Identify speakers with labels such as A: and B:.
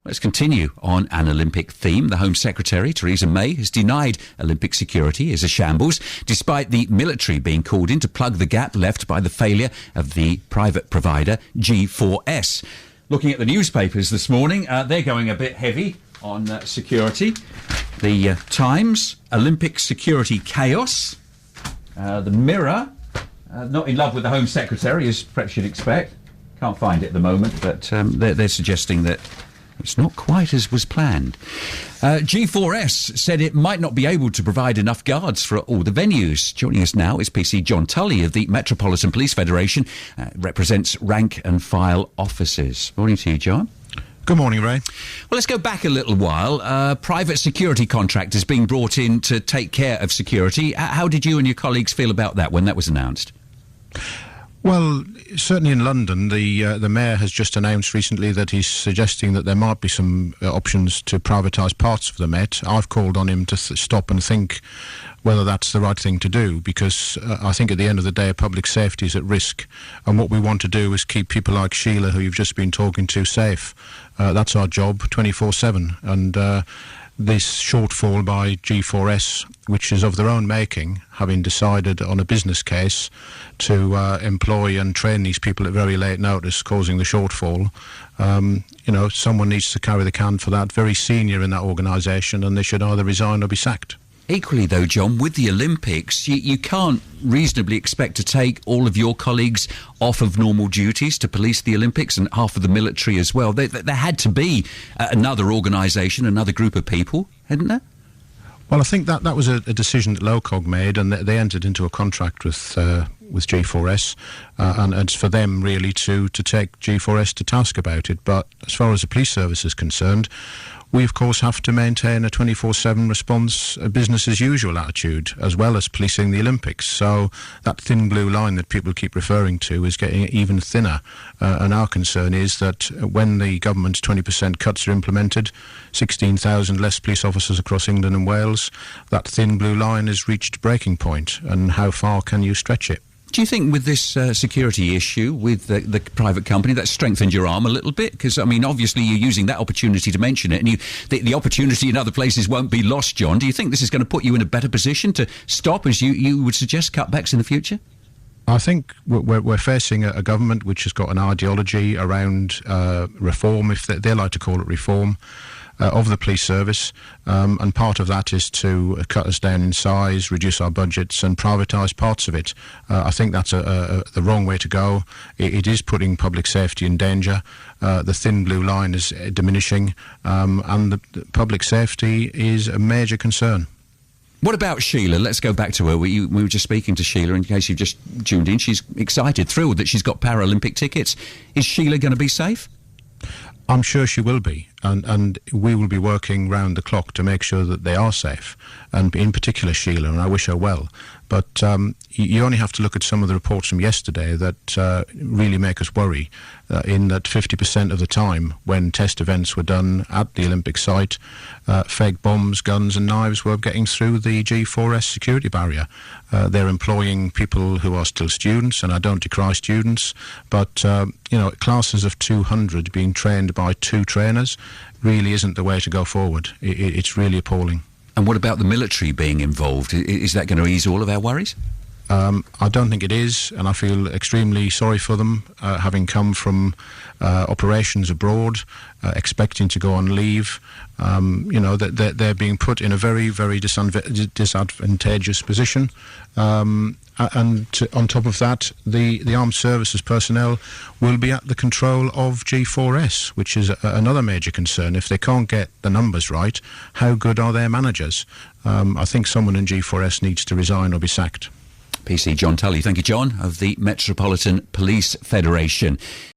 A: Let's continue on an Olympic theme. The Home Secretary, Theresa May, has denied Olympic security is a shambles, despite the military being called in to plug the gap left by the failure of the private provider G4S. Looking at the newspapers this morning, they're going a bit heavy on security. The Times, Olympic security chaos. The Mirror, not in love with the Home Secretary, as perhaps you'd expect. Can't find it at the moment, but they're suggesting that it's not quite as was planned. G4S said it might not be able to provide enough guards for all the venues. Joining us now is PC John Tully of the Metropolitan Police Federation, represents rank and file officers. Morning to you, John.
B: Good morning, Ray.
A: Well, let's go back a little while. Private security contractors being brought in to take care of security. How did you and your colleagues feel about that when that was announced?
B: Well, certainly in London, the Mayor has just announced recently that he's suggesting that there might be some options to privatise parts of the Met. I've called on him to stop and think whether that's the right thing to do, because I think at the end of the day, public safety is at risk. And what we want to do is keep people like Sheila, who you've just been talking to, safe. That's our job, 24/7. And this shortfall by G4S, which is of their own making, having decided on a business case to employ and train these people at very late notice, causing the shortfall. Someone needs to carry the can for that, very senior in that organisation, and they should either resign or be sacked.
A: Equally, though, John, with the Olympics, you can't reasonably expect to take all of your colleagues off of normal duties to police the Olympics, and half of the military as well. There had to be another organisation, another group of people, hadn't there?
B: Well, I think that was a decision that LOCOG made, and they entered into a contract with G4S, and it's for them really to take G4S to task about it. But as far as the police service is concerned, we of course have to maintain a 24/7 response, a business as usual attitude, as well as policing the Olympics. So that thin blue line that people keep referring to is getting even thinner, and our concern is that when the government's 20% cuts are implemented, 16,000 less police officers across England and Wales, that thin blue line has reached breaking point, and how far can you stretch it?
A: Do you think with this security issue with the private company that strengthened your arm a little bit? Because, I mean, obviously you're using that opportunity to mention it, and the opportunity in other places won't be lost, John. Do you think this is going to put you in a better position to stop, as you would suggest, cutbacks in the future?
B: I think we're facing a government which has got an ideology around reform, if they like to call it reform, of the police service, and part of that is to cut us down in size, reduce our budgets and privatise parts of it. I think that's the wrong way to go. It is putting public safety in danger. The thin blue line is diminishing, and the public safety is a major concern.
A: What about Sheila? Let's go back to her. We were just speaking to Sheila, in case you've just tuned in. She's excited, thrilled that she's got Paralympic tickets. Is Sheila going to be safe?
B: I'm sure she will be, and we will be working round the clock to make sure that they are safe, and in particular Sheila, and I wish her well. But you only have to look at some of the reports from yesterday that really make us worry, in that 50% of the time when test events were done at the Olympic site, fake bombs, guns and knives were getting through the G4S security barrier. They're employing people who are still students, and I don't decry students, but classes of 200 being trained by 2 trainers really isn't the way to go forward. It's really appalling.
A: And what about the military being involved? Is that going to ease all of our worries?
B: I don't think it is, and I feel extremely sorry for them, having come from operations abroad, expecting to go on leave. They're being put in a very, very disadvantageous position. And on top of that, the armed services personnel will be at the control of G4S, which is another major concern. If they can't get the numbers right, how good are their managers? I think someone in G4S needs to resign or be sacked.
A: PC John Tully. Thank you, John, of the Metropolitan Police Federation.